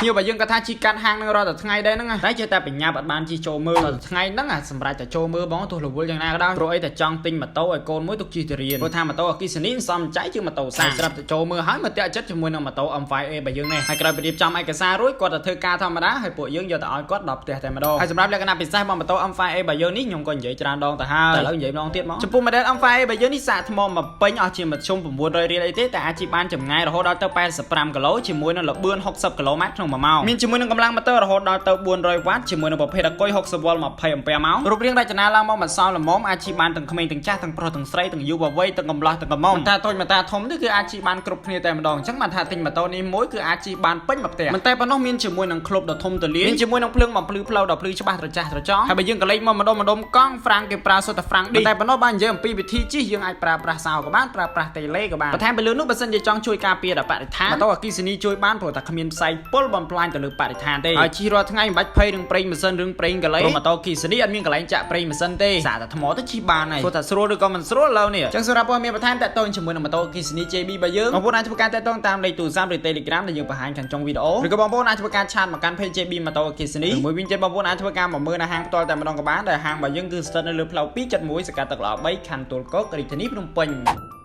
nhiều bà dương cả tha chi can hang năng rồi từ ngày đây năng đấy chơi ta bị nhà bạn chi trâu mưa từ ngày năng sầm rải từ trâu mưa bóng tôi lục vuiយ៉ាងណាក៏ដោយrồiតែចង់ទិញម៉ូតូឲ្យកូនមួយទុកជិះទៅរៀនព្រោះថាម៉ូតូអគិសនីសំចៃជាងម៉ូតូសាសម្រាប់ទៅចូលមើលហើយមកតាក់ចិត្តជាមួយនឹងម៉ូតូ M5A បើយើងនេះហើយក្រោយពីរៀបចំឯកសាររួចគាត់ទៅធ្វើការធម្មតាហើយពួកយើងយកទៅឲ្យគាត់ដល់ផ្ទះតែម្ដងហើយសម្រាប់លក្ខណៈពិសេសរបស់ម៉ូតូ M5A បើយើងនេះខ្ញុំក៏និយាយច្រើនដងទៅហើយតែឥឡូវនិយាយម្ដងទៀតមកចំពោះ model M5A បើយើងនេះសាកថ្មមកពេញអស់ជាមធ្យម900រៀលអីទេតែអាចជិះបានចម្ងាយរហូតដល់ទៅ85គីឡូជាមួយនឹងល្បឿន60គីឡូម៉ែត្រក្នុង1ម៉ោងមានជាមួយនឹងកម្លាំងម៉ូទ័ររហូតដល់ទៅ400វ៉ាត់ជាមួយនឹងប្រភេទអគុយ60វ៉ុល20អាំពែម៉ោងរូបរាងរចនាឡើងមកមិនសល់ល្មមអាចជិះបានទាំងក្មេងទាំងចាស់ទាំងប្រុសទាំងស្រីទាំងយុវវ័យទាំងកំឡោះទាំងកំមុំតែតូចមកតាធំនេះគឺអាចជិះបានគ្រប់គ្នាតែម្ដងអញ្ចឹងបានថាទិញម៉ូតូនេះមួយគឺអាចជិះបានពេញមកផ្ទះមិនតែប៉ុណ្ណោះមានជាមួយនឹងក្លុបដ៏ធំទូលាយមានជាមួយនឹងភ្លើងបំភ្លឺផ្លូវដ៏ភ្លឺច្បាស់ត្រចះត្រចង់ហើយបើយើងក៏លេចមកម្ដុំកង់ហ្វ្រាំងគេប្រើសុទ្ធតែហ្វ្រាំងឌីតែប៉ុណ្ណោះបាននិយាយអំពីវិធីជិះយើងអាចប្រើប្រាស់សោក៏បានប្រើប្រាស់តេឡេក៏បានបន្ថែមពីលើនោះបើសិនជាចង់ជួយការពារដល់បរិស្ថានម៉ូតូអគ្គិសនីជួយបានព្រោះតែគ្មានផ្សែងពុលបំផ្លាញទៅលើបរិស្ថានទេហើយជិះរាល់ថ្ងៃមិនបាច់ភ័យរឿងប្រេងម៉ាស៊ីនរឿងប្រេងកាឡេម៉ូតូអគ្គិសនីអត់មានកន្លែងចាក់ប្រេងម៉ាស៊ីនទេសាកតែថ្មទៅជិះបានហើយព្រោះតែស្រួលឬក៏មិនស្រួលឡើយនេះអញ្ចឹងសម្រាប់ព័ត៌មានបន្ថែមតាក់ទងជាមួយនឹងម៉ូតូអគ្គិសនី JB របស់យើងបងប្អូនអាចធ្វើការតាក់ទងតាមលេខទូរស័ព្ទឬ Telegram ដែលយើងបង្ហាញខាងចុងវីដេអូឬក៏បងប្អូនអាចធ្វើការឆាតមកកាន់ page JB ម៉ូតូអគ្គិសនីមួយវិញទៀតបងប្អូនអាចធ្វើការមកមើលនៅហាងផ្ទាល់តែម្ដងក៏បានដែលហាងរបស់យើងគឺស្ថិតនៅលើផ្លូវ271សកាត់ទឹកល្អ3ខណ្ឌទួលគោករាជធានីភ្នំពេញ